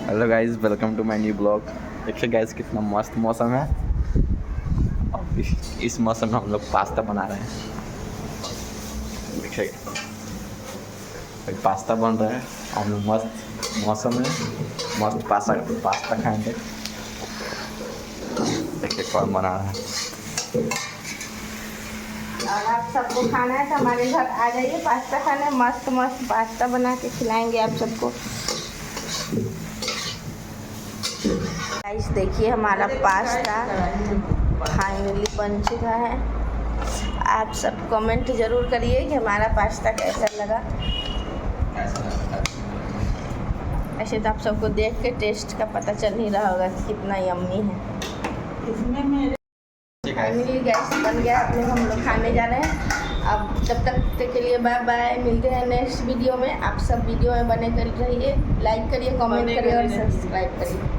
Hello guys, welcome to my new blog. देखिए guys, कितना मस्त मौसम है और इस मौसम में हम लोग पास्ता बना रहे हैं। देखिए पास्ता बन रहा है, हम लोग मस्त मौसम में मस्त पास्ता खाएंगे। देखिए कौन बना रहा है। और आप सबको खाना है तो हमारे घर आ जाइए पास्ता खाने। मस्त मस्त पास्ता बना के खिलाएंगे आप सबको। गाइस देखिए हमारा पास्ता फाइनली बन चुका है। आप सब कमेंट ज़रूर करिए कि हमारा पास्ता कैसा लगा। ऐसे तो आप सबको देख के टेस्ट का पता चल ही रहा होगा कि कितना यम्मी है। फाइनली गैस बन गया, अपने हम लोग खाने जा रहे हैं। अब तब तक के लिए बाय बाय, मिलते हैं नेक्स्ट वीडियो में। आप सब वीडियो में बने कर रहिए, लाइक करिए, कमेंट करिए और सब्सक्राइब करिए।